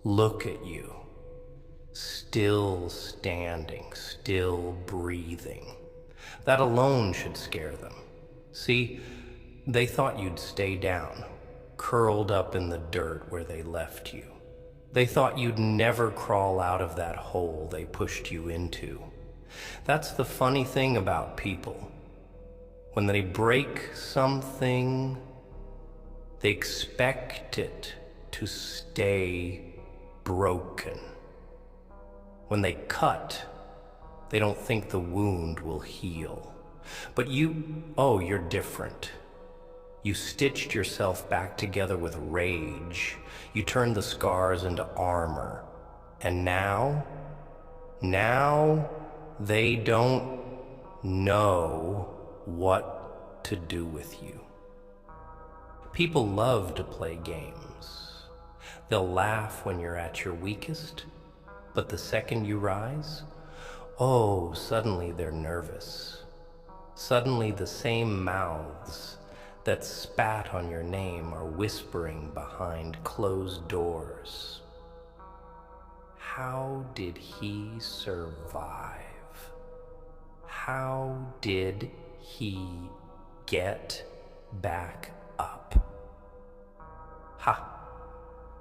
look at you, still standing, still breathing. That alone should scare them. See, they thought you'd stay down, curled up in the dirt where they left you. They thought you'd never crawl out of that hole they pushed you into. That's the funny thing about people. When they break something, they expect it to stay broken. When they cut, they don't think the wound will heal. But you're different. You stitched yourself back together with rage. You turned the scars into armor. And now they don't know what to do with you. People love to play games. They'll laugh when you're at your weakest, but the second you rise, suddenly they're nervous. Suddenly the same mouths that spat on your name are whispering behind closed doors. How did he survive? How did he get back up? Ha!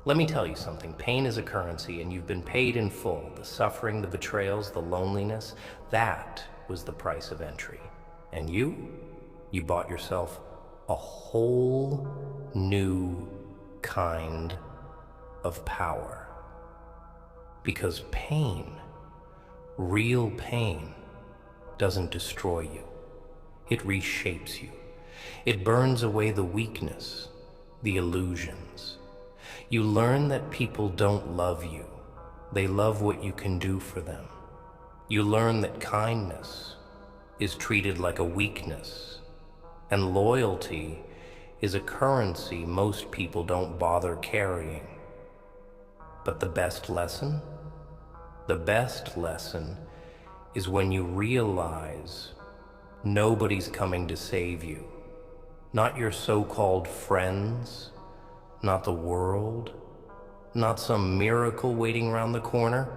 Let me tell you something. Pain is a currency, and you've been paid in full. The suffering, the betrayals, the loneliness, that was the price of entry. And you bought yourself a whole new kind of power. Because pain, real pain, doesn't destroy you. It reshapes you. It burns away the weakness, the illusions. You learn that people don't love you. They love what you can do for them. You learn that kindness is treated like a weakness, and loyalty is a currency most people don't bother carrying. But the best lesson is when you realize nobody's coming to save you. Not your so-called friends, not the world, not some miracle waiting around the corner.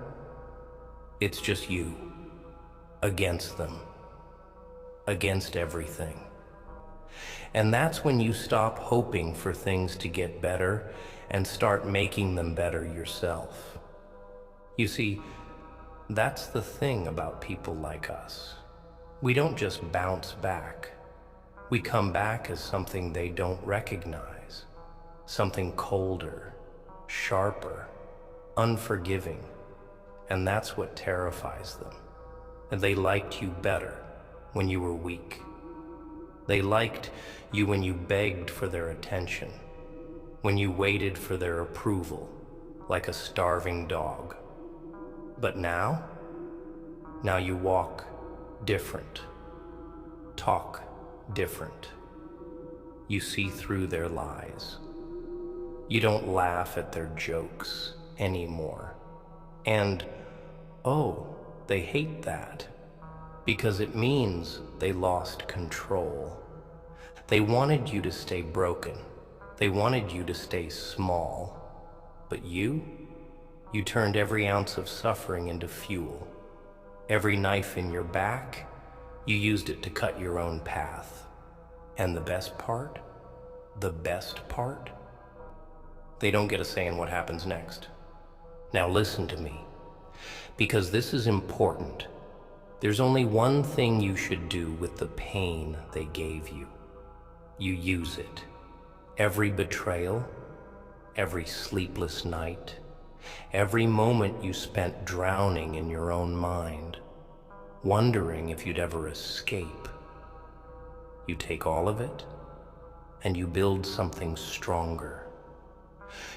It's just you, against them, against everything. And that's when you stop hoping for things to get better and start making them better yourself. You see, that's the thing about people like us. We don't just bounce back. We come back as something they don't recognize. Something colder, sharper, unforgiving. And that's what terrifies them. And they liked you better when you were weak. They liked you when you begged for their attention, when you waited for their approval, like a starving dog. But now you walk different, talk different. You see through their lies. You don't laugh at their jokes anymore. And, they hate that, because it means they lost control. They wanted you to stay broken. They wanted you to stay small. But you turned every ounce of suffering into fuel. Every knife in your back, you used it to cut your own path. And the best part, they don't get a say in what happens next. Now listen to me, because this is important. There's only one thing you should do with the pain they gave you. You use it. Every betrayal, every sleepless night, every moment you spent drowning in your own mind, wondering if you'd ever escape. You take all of it, and you build something stronger.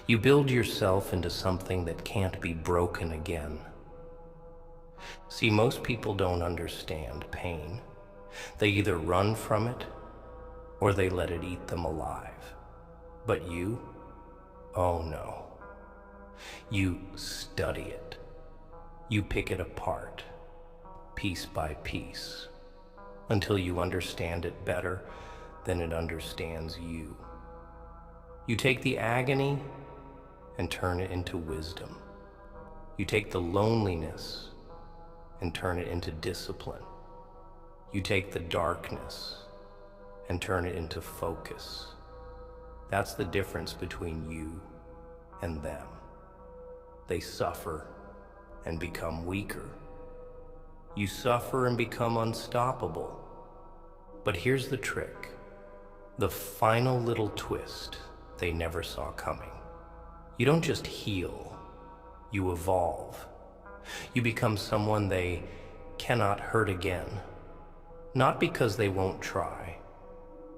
You build yourself into something that can't be broken again. See, most people don't understand pain. They either run from it, or they let it eat them alive. But you, oh no. You study it. You pick it apart, piece by piece, until you understand it better than it understands you. You take the agony and turn it into wisdom. You take the loneliness and turn it into discipline. You take the darkness and turn it into focus. That's the difference between you and them. They suffer and become weaker. You suffer and become unstoppable. But here's the trick, the final little twist they never saw coming. You don't just heal, you evolve. You become someone they cannot hurt again. Not because they won't try,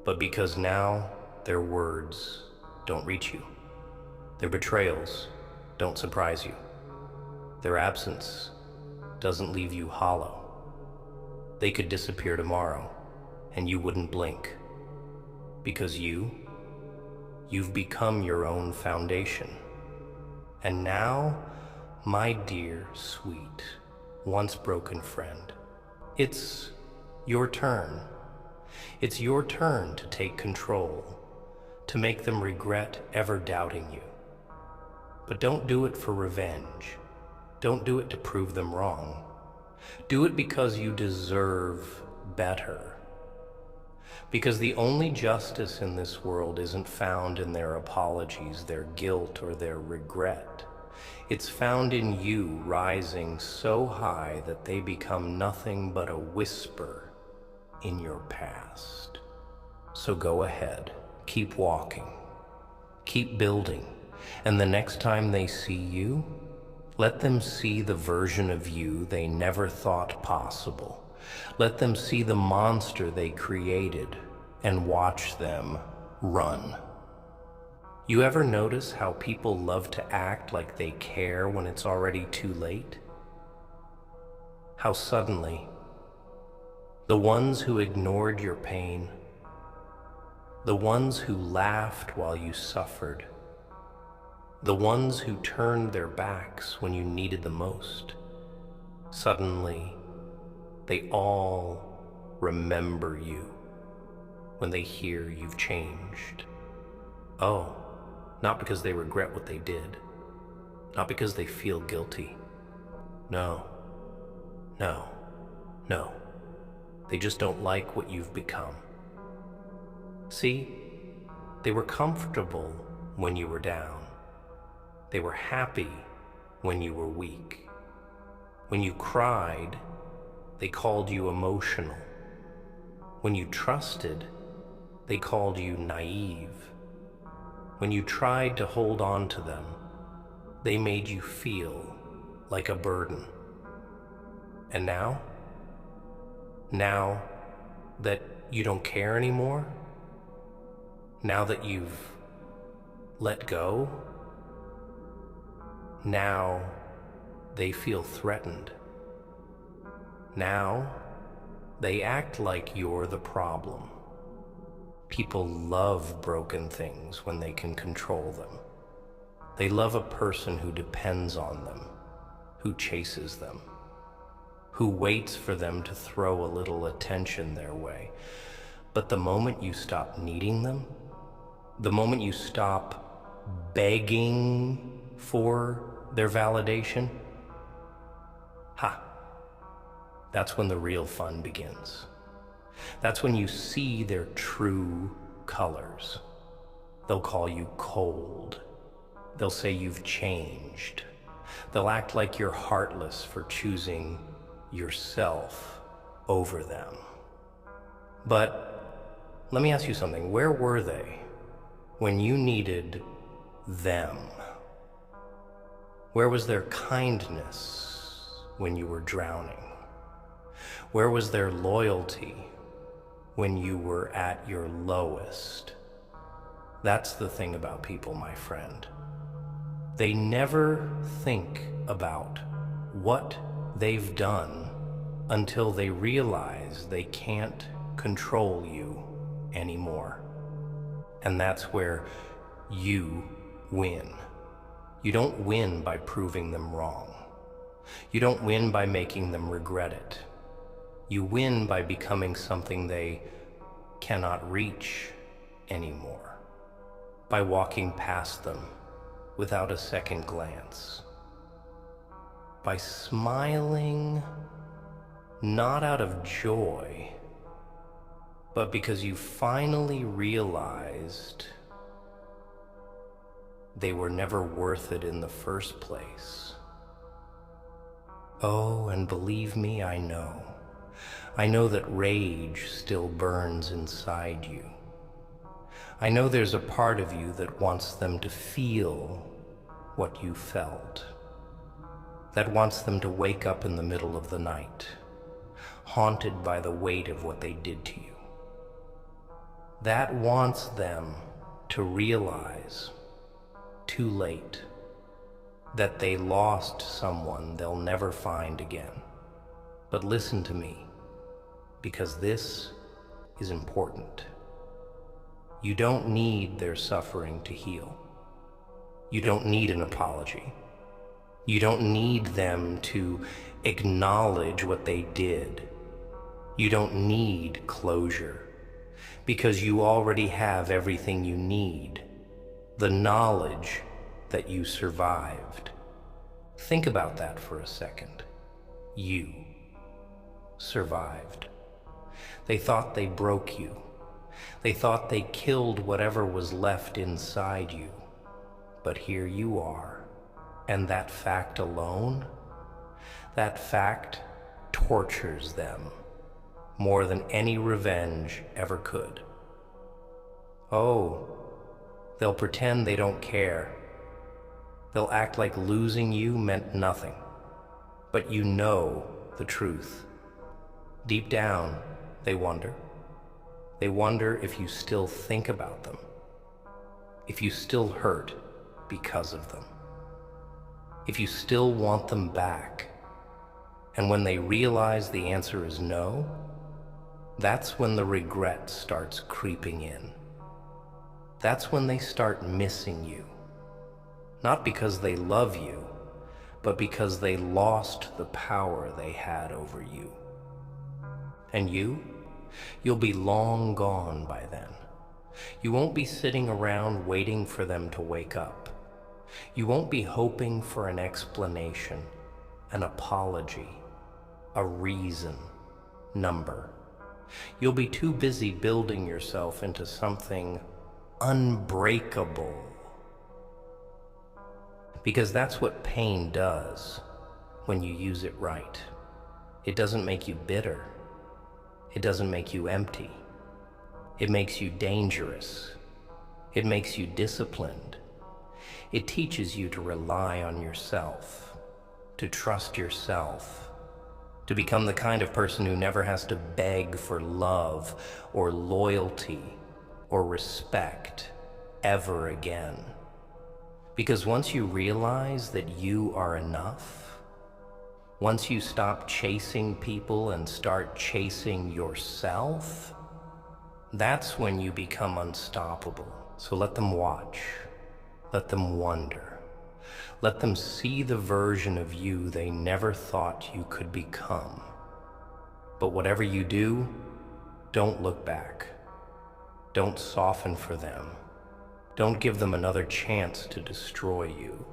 but because now their words don't reach you. Their betrayals don't surprise you. Their absence doesn't leave you hollow. They could disappear tomorrow, and you wouldn't blink. Because you've become your own foundation. And now, my dear, sweet, once broken friend, it's your turn. It's your turn to take control, to make them regret ever doubting you. But don't do it for revenge. Don't do it to prove them wrong. Do it because you deserve better. Because the only justice in this world isn't found in their apologies, their guilt, or their regret. It's found in you rising so high that they become nothing but a whisper in your past. So go ahead, keep walking, keep building, and the next time they see you, let them see the version of you they never thought possible. Let them see the monster they created and watch them run. You ever notice how people love to act like they care when it's already too late? How suddenly, the ones who ignored your pain, the ones who laughed while you suffered, the ones who turned their backs when you needed the most, suddenly they all remember you when they hear you've changed. Oh, not because they regret what they did, not because they feel guilty. No, no, no. They just don't like what you've become. See, they were comfortable when you were down. They were happy when you were weak. When you cried, they called you emotional. When you trusted, they called you naive. When you tried to hold on to them, they made you feel like a burden. And now that you don't care anymore, now that you've let go, now they feel threatened. Now they act like you're the problem. People love broken things when they can control them. They love a person who depends on them, who chases them, who waits for them to throw a little attention their way. But the moment you stop needing them, the moment you stop begging for their validation, that's when the real fun begins. That's when you see their true colors. They'll call you cold. They'll say you've changed. They'll act like you're heartless for choosing yourself over them. But let me ask you something. Where were they when you needed them? Where was their kindness when you were drowning? Where was their loyalty when you were at your lowest? That's the thing about people, my friend. They never think about what they've done until they realize they can't control you anymore. And that's where you win. You don't win by proving them wrong. You don't win by making them regret it. You win by becoming something they cannot reach anymore. By walking past them without a second glance. By smiling, not out of joy, but because you finally realized they were never worth it in the first place. Oh, and believe me, I know. I know that rage still burns inside you. I know there's a part of you that wants them to feel what you felt, that wants them to wake up in the middle of the night, haunted by the weight of what they did to you. That wants them to realize, too late, that they lost someone they'll never find again. But listen to me, because this is important. You don't need their suffering to heal. You don't need an apology. You don't need them to acknowledge what they did. You don't need closure, because you already have everything you need, the knowledge that you survived. Think about that for a second. You survived. They thought they broke you. They thought they killed whatever was left inside you. But here you are, and that fact alone, that fact tortures them more than any revenge ever could. Oh, they'll pretend they don't care. They'll act like losing you meant nothing. But you know the truth. Deep down, they wonder. They wonder if you still think about them, if you still hurt because of them, if you still want them back. And when they realize the answer is no, that's when the regret starts creeping in. That's when they start missing you. Not because they love you, but because they lost the power they had over you. And you'll be long gone by then. You won't be sitting around waiting for them to wake up. You won't be hoping for an explanation, an apology, a reason, number. You'll be too busy building yourself into something unbreakable. Because that's what pain does when you use it right. It doesn't make you bitter. It doesn't make you empty. It makes you dangerous. It makes you disciplined. It teaches you to rely on yourself, to trust yourself, to become the kind of person who never has to beg for love or loyalty or respect ever again. Because once you realize that you are enough, once you stop chasing people and start chasing yourself, that's when you become unstoppable. So let them watch, let them wonder, let them see the version of you they never thought you could become. But whatever you do, don't look back. Don't soften for them. Don't give them another chance to destroy you.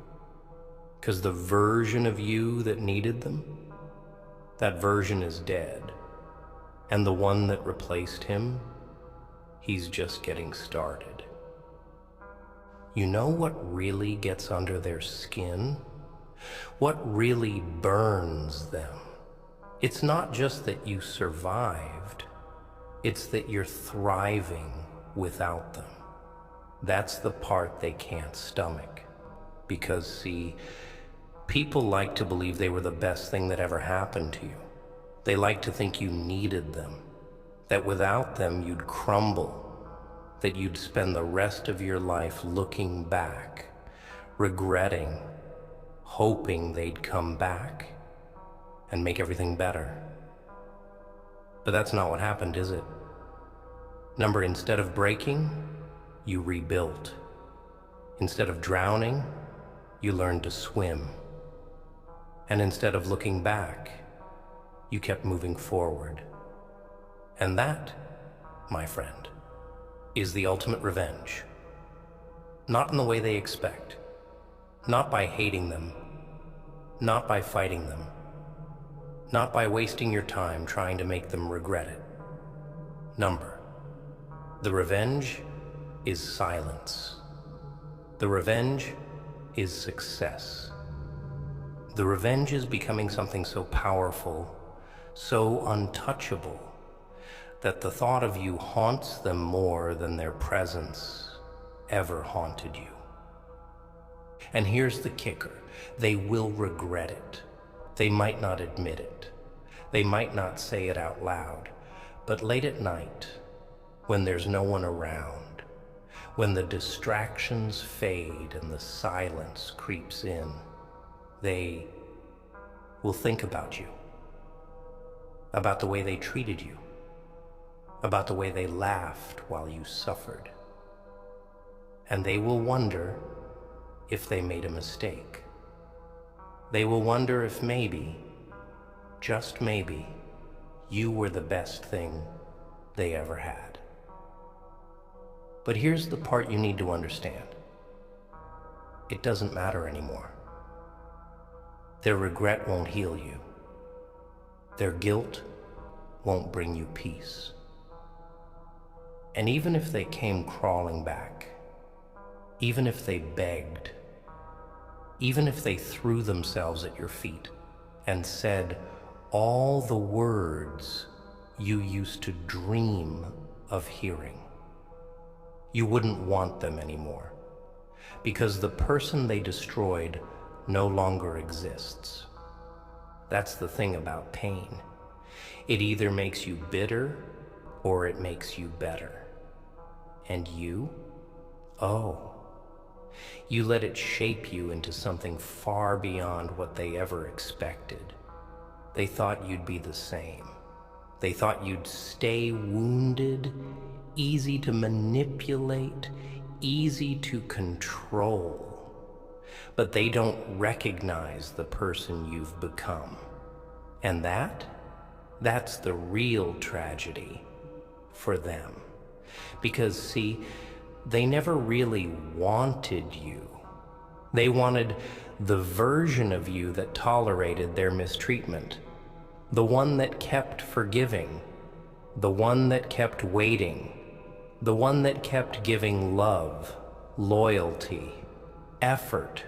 Because the version of you that needed them, that version is dead. And the one that replaced him, he's just getting started. You know what really gets under their skin? What really burns them? It's not just that you survived, it's that you're thriving without them. That's the part they can't stomach. Because, see, people like to believe they were the best thing that ever happened to you. They like to think you needed them, that without them you'd crumble, that you'd spend the rest of your life looking back, regretting, hoping they'd come back and make everything better. But that's not what happened, is it? Number, instead of breaking, you rebuilt. Instead of drowning, you learned to swim. And instead of looking back, you kept moving forward. And that, my friend, is the ultimate revenge. Not in the way they expect, Not by hating them, not by fighting them, not by wasting your time trying to make them regret it. Number. The revenge is silence. The revenge is success. The revenge is becoming something so powerful, so untouchable, that the thought of you haunts them more than their presence ever haunted you. And here's the kicker. They will regret it. They might not admit it. They might not say it out loud. But late at night, when there's no one around, when the distractions fade and the silence creeps in, they will think about you, about the way they treated you, about the way they laughed while you suffered. And they will wonder if they made a mistake. They will wonder if maybe, just maybe, you were the best thing they ever had. But here's the part you need to understand. It doesn't matter anymore. Their regret won't heal you. Their guilt won't bring you peace. And even if they came crawling back, even if they begged, even if they threw themselves at your feet and said all the words you used to dream of hearing, you wouldn't want them anymore, because the person they destroyed no longer exists. That's the thing about pain. It either makes you bitter or it makes you better. And you? Oh, you let it shape you into something far beyond what they ever expected. They thought you'd be the same. They thought you'd stay wounded, easy to manipulate, easy to control. But they don't recognize the person you've become. And that's the real tragedy for them. Because, see, they never really wanted you. They wanted the version of you that tolerated their mistreatment, the one that kept forgiving, the one that kept waiting, the one that kept giving love, loyalty, effort,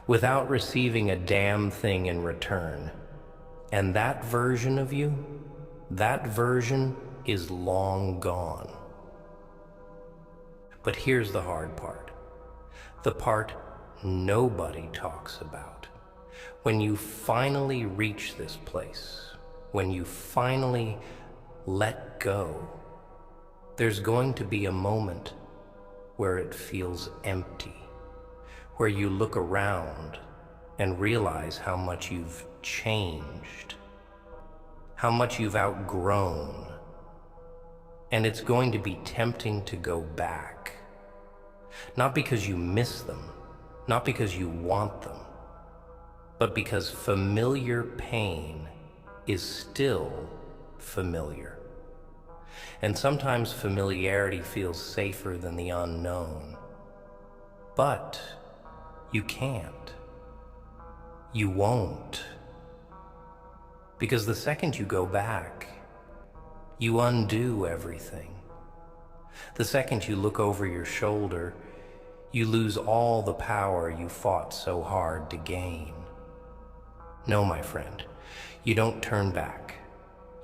without receiving a damn thing in return. And that version of you, that version is long gone. But here's the hard part, the part nobody talks about. When you finally reach this place, when you finally let go, there's going to be a moment where it feels empty, where you look around and realize how much you've changed, how much you've outgrown, and it's going to be tempting to go back. Not because you miss them, not because you want them, but because familiar pain is still familiar. And sometimes familiarity feels safer than the unknown. But you can't. You won't. Because the second you go back, you undo everything. The second you look over your shoulder, you lose all the power you fought so hard to gain. No, my friend, you don't turn back.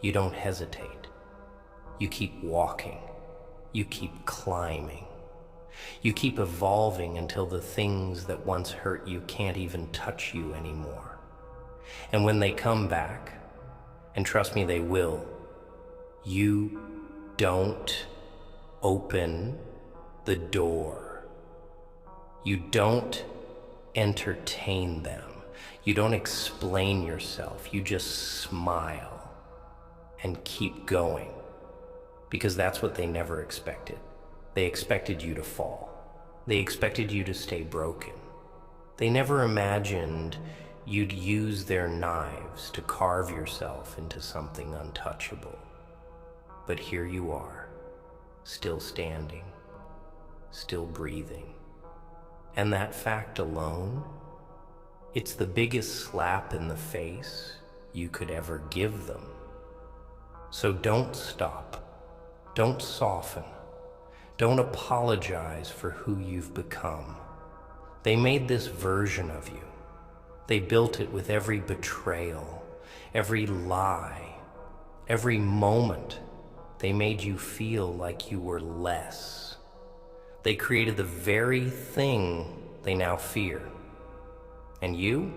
You don't hesitate. You keep walking. You keep climbing. You keep evolving until the things that once hurt you can't even touch you anymore. And when they come back, and trust me, they will, you don't open the door. You don't entertain them. You don't explain yourself. You just smile and keep going, because that's what they never expected. They expected you to fall. They expected you to stay broken. They never imagined you'd use their knives to carve yourself into something untouchable. But here you are, still standing, still breathing, And that fact alone, it's the biggest slap in the face you could ever give them. So don't stop. Don't soften. Don't apologize for who you've become. They made this version of you. They built it with every betrayal, every lie, every moment. They made you feel like you were less. They created the very thing they now fear. And you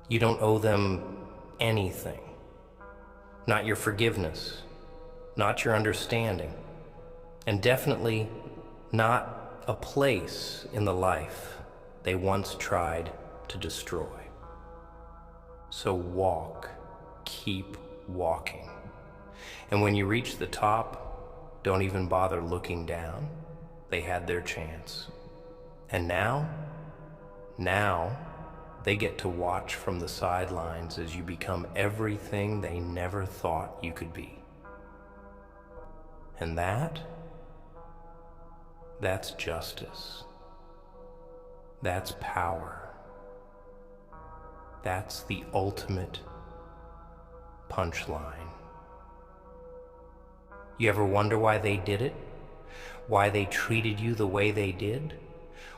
don't owe them anything. Not your forgiveness, not your understanding, and definitely not a place in the life they once tried to destroy. So walk, keep walking. And when you reach the top, don't even bother looking down. They had their chance. And now they get to watch from the sidelines as you become everything they never thought you could be. And that's justice. That's power. That's the ultimate punchline. You ever wonder why they did it? Why they treated you the way they did?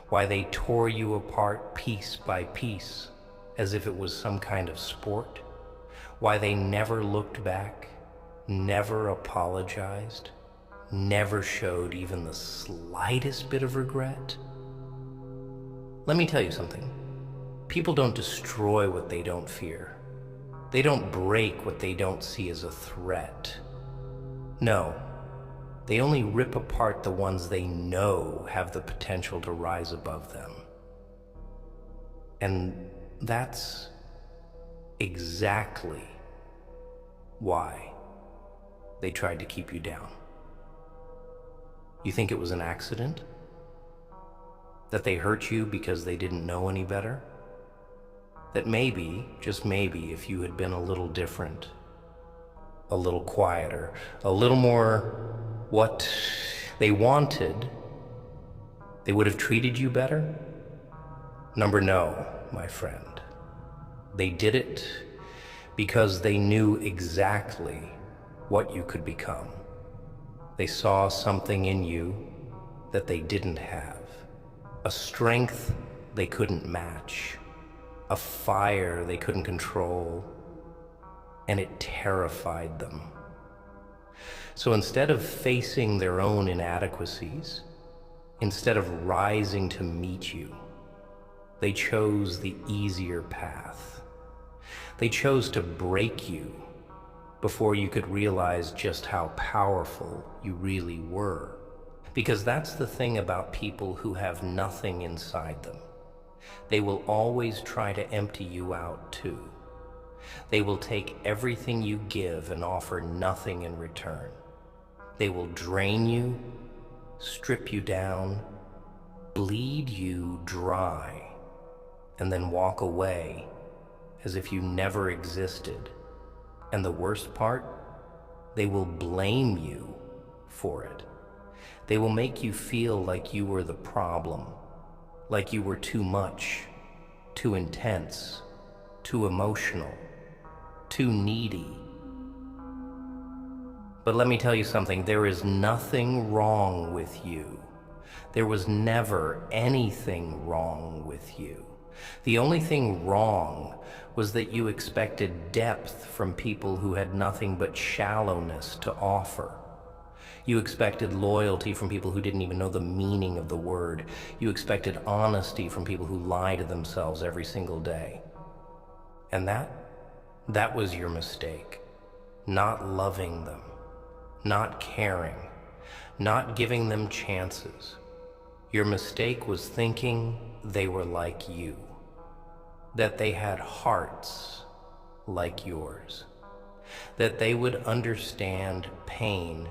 Why they tore you apart piece by piece as if it was some kind of sport? Why they never looked back, never apologized, never showed even the slightest bit of regret? Let me tell you something. People don't destroy what they don't fear. They don't break what they don't see as a threat. No, they only rip apart the ones they know have the potential to rise above them. And that's exactly why they tried to keep you down. You think it was an accident? That they hurt you because they didn't know any better? That maybe, just maybe, if you had been a little different, a little quieter, a little more what they wanted, they would have treated you better? No, my friend. They did it because they knew exactly what you could become. They saw something in you that they didn't have, a strength they couldn't match, a fire they couldn't control, and it terrified them. So instead of facing their own inadequacies, instead of rising to meet you, they chose the easier path. They chose to break you before you could realize just how powerful you really were. Because that's the thing about people who have nothing inside them. They will always try to empty you out too. They will take everything you give and offer nothing in return. They will drain you, strip you down, bleed you dry, and then walk away as if you never existed. And the worst part, they will blame you for it. They will make you feel like you were the problem, like you were too much, too intense, too emotional, too needy. But let me tell you something, there is nothing wrong with you. There was never anything wrong with you. The only thing wrong was that you expected depth from people who had nothing but shallowness to offer. You expected loyalty from people who didn't even know the meaning of the word. You expected honesty from people who lie to themselves every single day. And that was your mistake. Not loving them, not caring, not giving them chances. Your mistake was thinking they were like you, that they had hearts like yours, that they would understand pain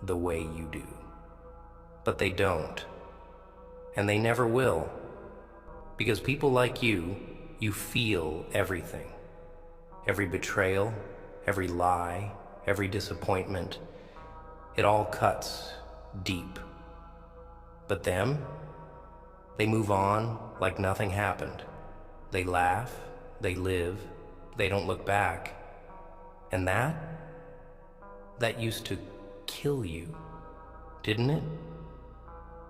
the way you do. But they don't, and they never will, because people like you feel everything. Every betrayal, every lie, every disappointment, it all cuts deep. But them, They move on like nothing happened. They laugh, they live, they don't look back. And that used to kill you, didn't it?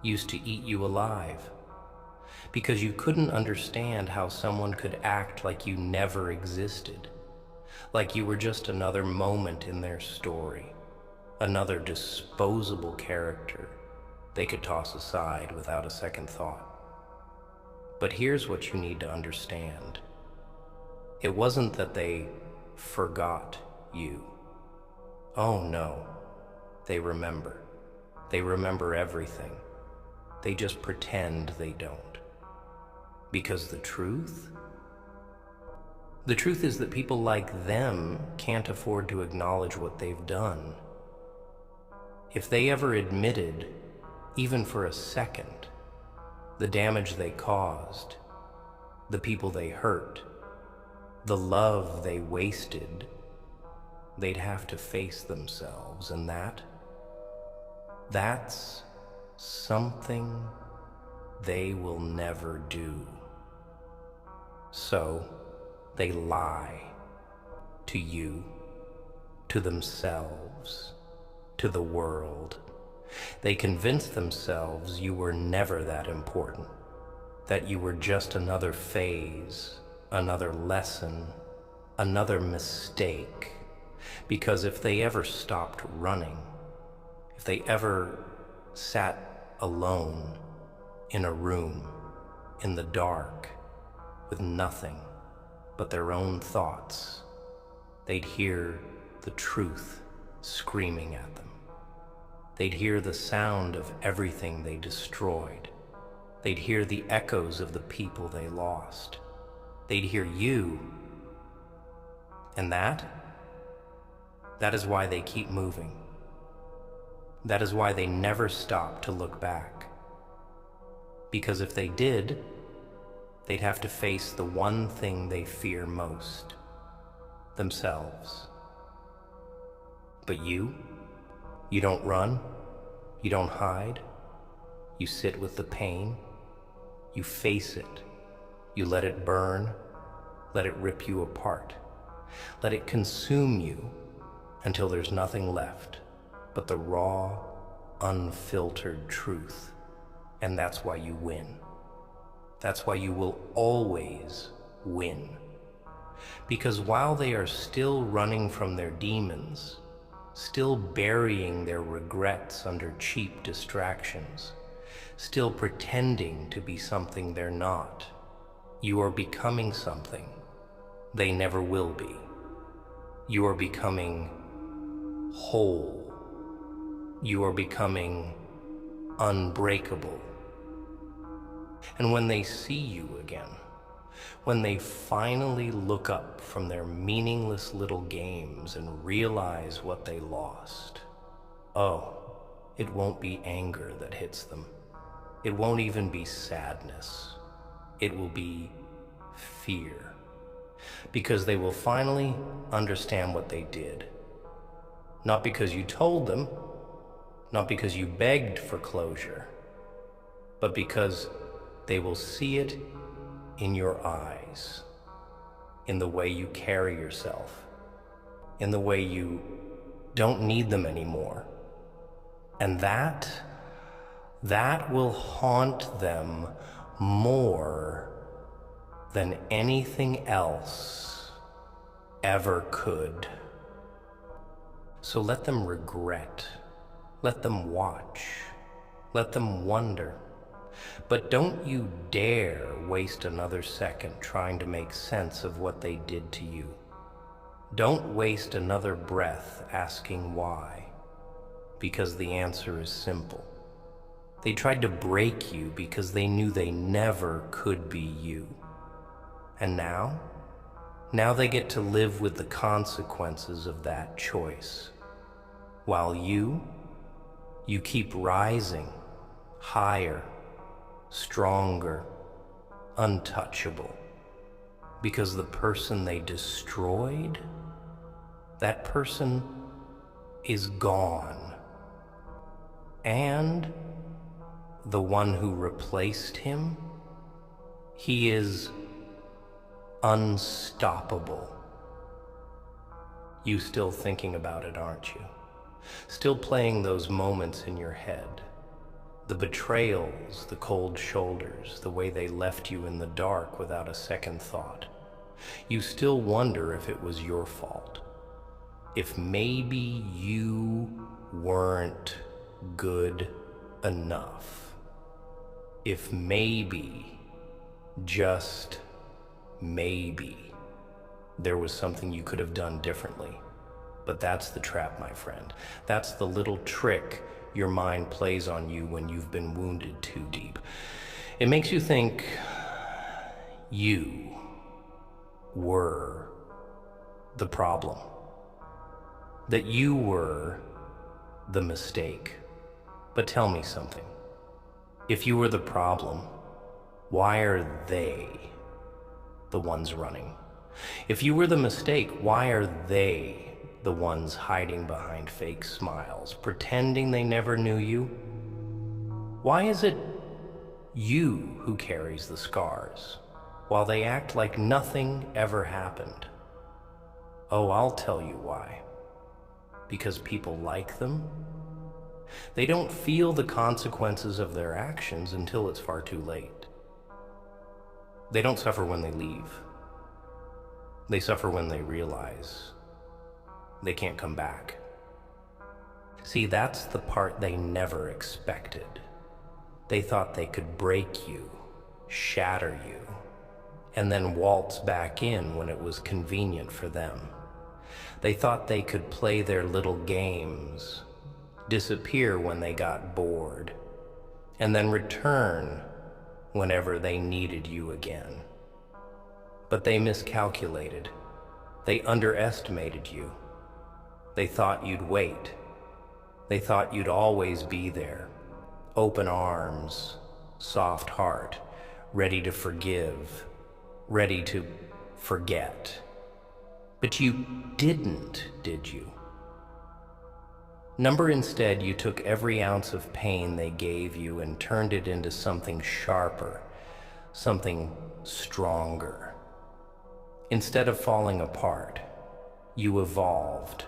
Used to eat you alive. Because you couldn't understand how someone could act like you never existed, like you were just another moment in their story, another disposable character they could toss aside without a second thought. But here's what you need to understand. It wasn't that they forgot you. Oh no, they remember. They remember everything. They just pretend they don't. Because the truth is that people like them can't afford to acknowledge what they've done. If they ever admitted, even for a second, the damage they caused, the people they hurt, the love they wasted, they'd have to face themselves, and that's something they will never do. So they lie to you, to themselves, to the world. They convince themselves you were never that important, that you were just another phase, another lesson, another mistake. Because if they ever stopped running, if they ever sat alone in a room, in the dark, with nothing but their own thoughts, they'd hear the truth screaming at them. They'd hear the sound of everything they destroyed. They'd hear the echoes of the people they lost. They'd hear you. And that is why they keep moving. That is why they never stop to look back. Because if they did, they'd have to face the one thing they fear most, themselves. But you don't run, you don't hide, you sit with the pain, you face it, you let it burn, let it rip you apart, let it consume you until there's nothing left but the raw, unfiltered truth. And that's why you win. That's why you will always win. Because while they are still running from their demons, still burying their regrets under cheap distractions, still pretending to be something they're not, you are becoming something they never will be. You are becoming whole. You are becoming unbreakable. And when they see you again, when they finally look up from their meaningless little games and realize what they lost, oh, it won't be anger that hits them. It won't even be sadness. It will be fear. Because they will finally understand what they did. Not because you told them, not because you begged for closure, but because they will see it in your eyes, in the way you carry yourself, in the way you don't need them anymore. And that will haunt them more than anything else ever could. So let them regret, let them watch, let them wonder. But don't you dare waste another second trying to make sense of what they did to you. Don't waste another breath asking why, because the answer is simple. They tried to break you because they knew they never could be you. And now they get to live with the consequences of that choice. While you keep rising, higher, stronger, untouchable. Because the person they destroyed, that person is gone. And the one who replaced him, he is unstoppable. You still thinking about it, aren't you? Still playing those moments in your head. The betrayals, the cold shoulders, the way they left you in the dark without a second thought. You still wonder if it was your fault. If maybe you weren't good enough. If maybe, just maybe, there was something you could have done differently. But that's the trap, my friend. That's the little trick your mind plays on you when you've been wounded too deep. It makes you think you were the problem, that you were the mistake. But tell me something. If you were the problem, why are they the ones running? If you were the mistake, why are they the ones hiding behind fake smiles, pretending they never knew you? Why is it you who carries the scars, while they act like nothing ever happened? Oh, I'll tell you why. Because people like them. They don't feel the consequences of their actions until it's far too late. They don't suffer when they leave. They suffer when they realize they can't come back. See, that's the part they never expected. They thought they could break you, shatter you, and then waltz back in when it was convenient for them. They thought they could play their little games, disappear when they got bored, and then return whenever they needed you again. But they miscalculated. They underestimated you. They thought you'd wait. They thought you'd always be there. Open arms, soft heart, ready to forgive, ready to forget. But you didn't, did you? Instead, you took every ounce of pain they gave you and turned it into something sharper, something stronger. Instead of falling apart, you evolved.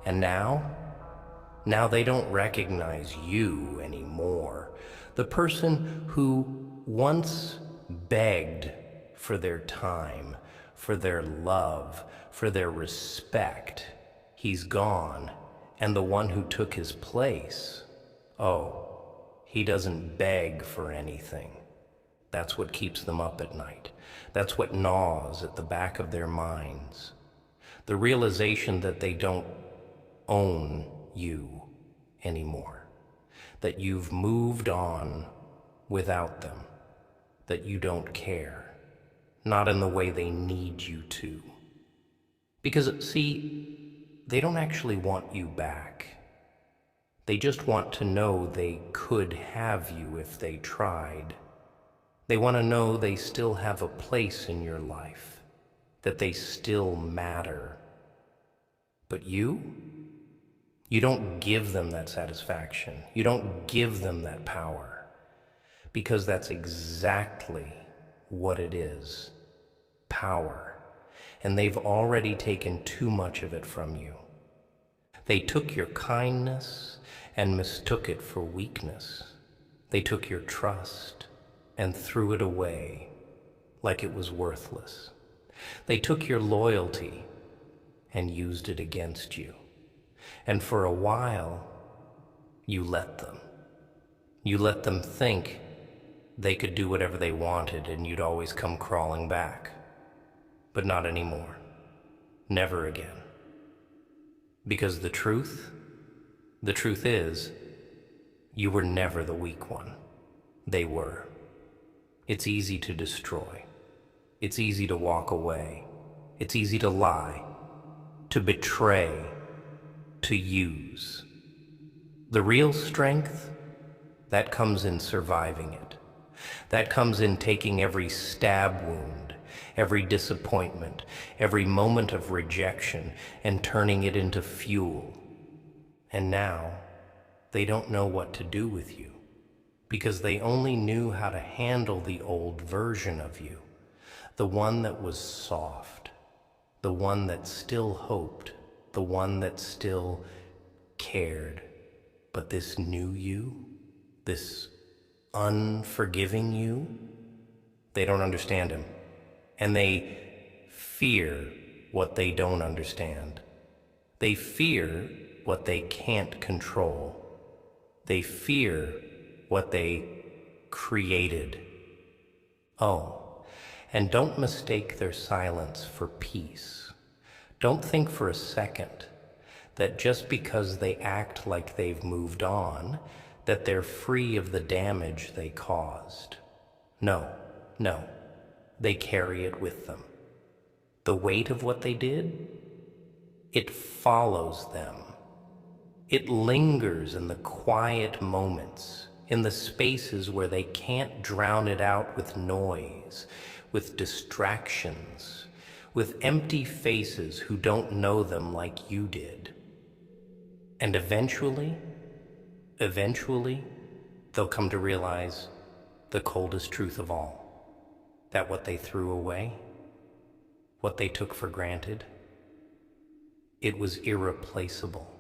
And now they don't recognize you anymore. The person who once begged for their time, for their love, for their respect, he's gone. And the one who took his place, oh, he doesn't beg for anything. That's what keeps them up at night. That's what gnaws at the back of their minds. The realization that they don't own you anymore, that you've moved on without them, that you don't care, not in the way they need you to. Because, see, they don't actually want you back. They just want to know they could have you if they tried. They want to know they still have a place in your life, that they still matter. But you don't give them that satisfaction. You don't give them that power, because that's exactly what it is, power. And they've already taken too much of it from you. They took your kindness and mistook it for weakness. They took your trust and threw it away like it was worthless. They took your loyalty and used it against you. And for a while, you let them. You let them think they could do whatever they wanted and you'd always come crawling back. But not anymore. Never again. Because the truth is, you were never the weak one. They were. It's easy to destroy. It's easy to walk away. It's easy to lie, to betray, to use. The real strength, that comes in surviving it. That comes in taking every stab wound, every disappointment, every moment of rejection, and turning it into fuel. And now, they don't know what to do with you. because they only knew how to handle the old version of you, the one that was soft, the one that still hoped, the one that still cared. But this new you, this unforgiving you, they don't understand him. And they fear what they don't understand. They fear what they can't control. They fear what they created. Oh, and don't mistake their silence for peace. Don't think for a second that just because they act like they've moved on, that they're free of the damage they caused. No, no, they carry it with them. The weight of what they did, it follows them. It lingers in the quiet moments, in the spaces where they can't drown it out with noise, with distractions, with empty faces who don't know them like you did. And eventually, they'll come to realize the coldest truth of all, that what they threw away, what they took for granted, it was irreplaceable.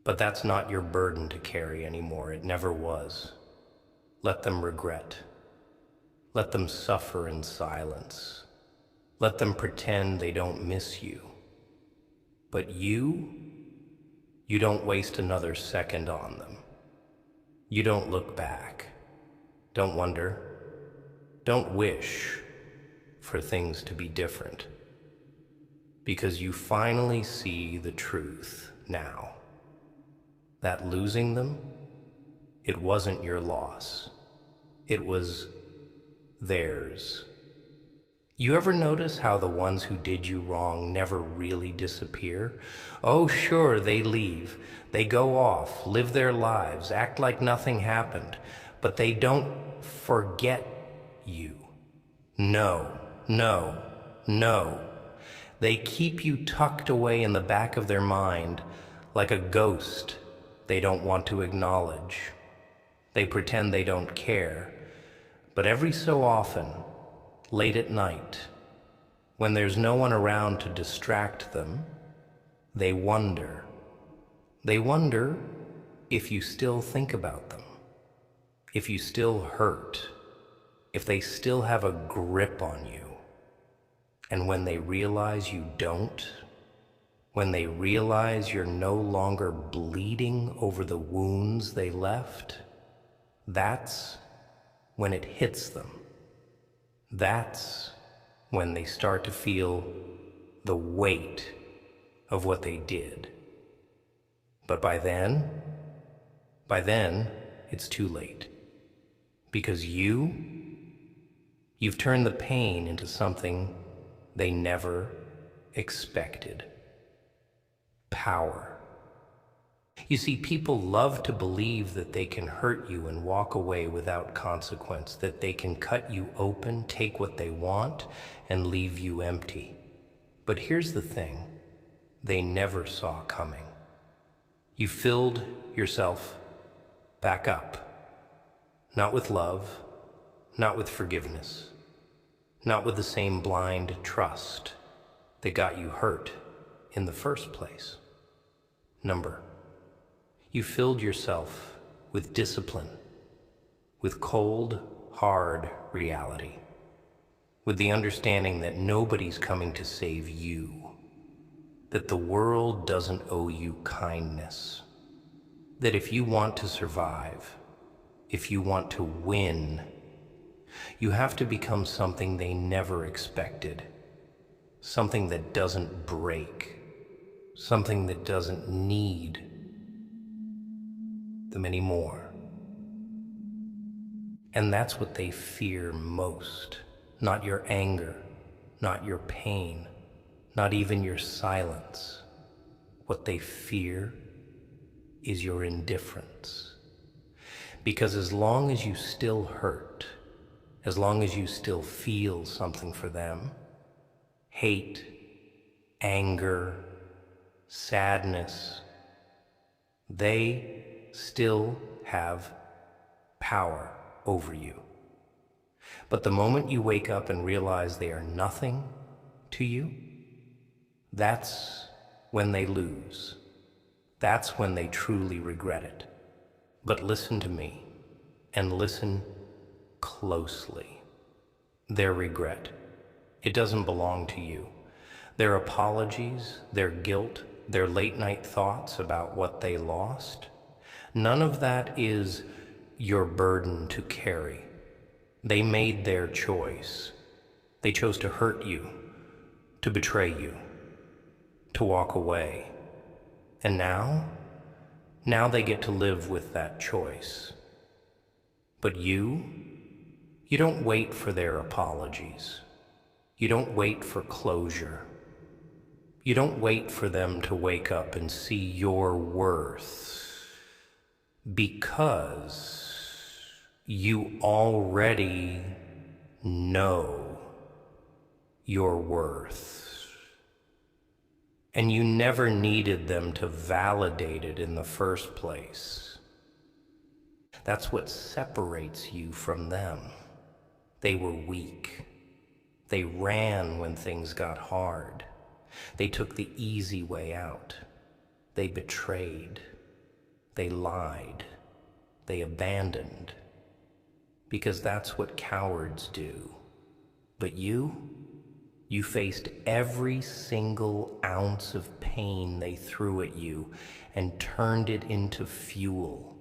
But that's not your burden to carry anymore. It never was. Let them regret. Let them suffer in silence. Let them pretend they don't miss you. But you don't waste another second on them. You don't look back. Don't wonder. Don't wish for things to be different. Because you finally see the truth now. That losing them, it wasn't your loss. It was theirs. You ever notice how the ones who did you wrong never really disappear? Oh, sure, they leave. They go off, live their lives, act like nothing happened, but they don't forget you. No, no, no. They keep you tucked away in the back of their mind like a ghost they don't want to acknowledge. They pretend they don't care, but every so often, late at night, when there's no one around to distract them, they wonder. They wonder if you still think about them, if you still hurt, if they still have a grip on you. And when they realize you don't, when they realize you're no longer bleeding over the wounds they left, that's when it hits them. That's when they start to feel the weight of what they did. But by then, it's too late. Because you've turned the pain into something they never expected. Power. You see, people love to believe that they can hurt you and walk away without consequence, that they can cut you open, take what they want, and leave you empty. But here's the thing they never saw coming. You filled yourself back up. Not with love, not with forgiveness, not with the same blind trust that got you hurt in the first place. You filled yourself with discipline, with cold, hard reality, with the understanding that nobody's coming to save you, that the world doesn't owe you kindness, that if you want to survive, if you want to win, you have to become something they never expected, something that doesn't break, something that doesn't need them anymore. And that's what they fear most. Not your anger, not your pain, not even your silence. What they fear is your indifference. Because as long as you still hurt, as long as you still feel something for them, hate, anger, sadness, they still have power over you. But the moment you wake up and realize they are nothing to you, that's when they lose. That's when they truly regret it. But listen to me, and listen closely. Their regret, it doesn't belong to you. Their apologies, their guilt, their late-night thoughts about what they lost, none of that is your burden to carry. They made their choice. They chose to hurt you, to betray you, to walk away. And now they get to live with that choice. But you don't wait for their apologies. You don't wait for closure. You don't wait for them to wake up and see your worth, because you already know your worth. And you never needed them to validate it in the first place. That's what separates you from them. They were weak. They ran when things got hard. They took the easy way out. They betrayed. They lied. They abandoned. Because that's what cowards do. But you faced every single ounce of pain they threw at you and turned it into fuel.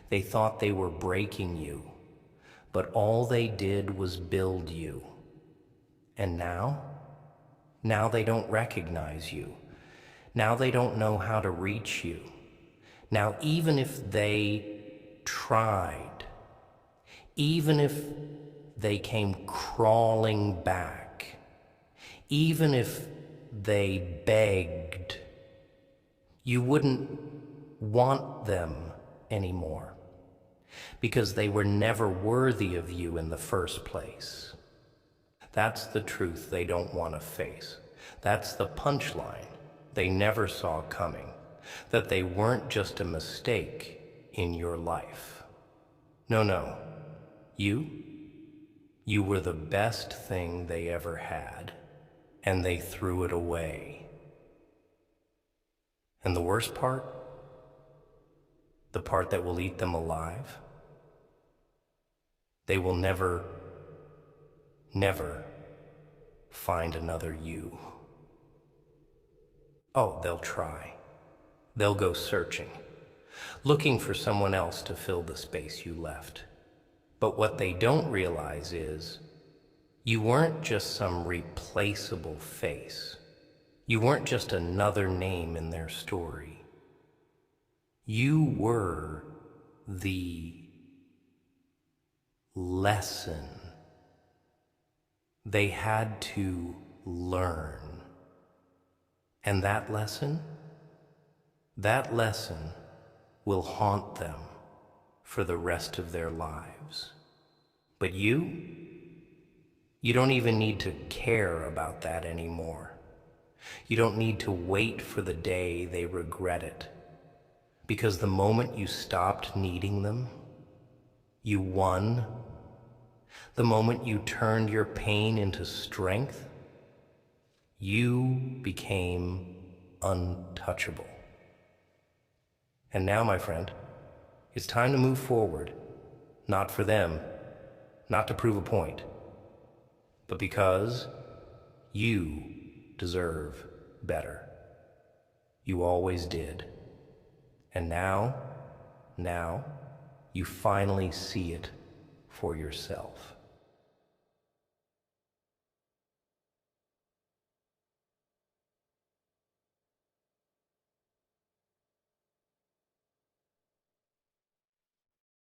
They thought they were breaking you, but all they did was build you. And now they don't recognize you. Now they don't know how to reach you. Now even if they tried, even if they came crawling back, even if they begged, you wouldn't want them anymore, because they were never worthy of you in the first place. That's the truth they don't want to face. That's the punchline they never saw coming, that they weren't just a mistake in your life. No, you were the best thing they ever had, and they threw it away. And the worst part, the part that will eat them alive, they will never find another you. Oh, they'll try. They'll go searching, looking for someone else to fill the space you left. But what they don't realize is you weren't just some replaceable face. You weren't just another name in their story. You were the lesson they had to learn. And that lesson will haunt them for the rest of their lives. But you don't even need to care about that anymore. You don't need to wait for the day they regret it. Because the moment you stopped needing them, you won. The moment you turned your pain into strength, you became untouchable. And now, my friend, it's time to move forward, not for them, not to prove a point, but because you deserve better. You always did. And now, you finally see it for yourself.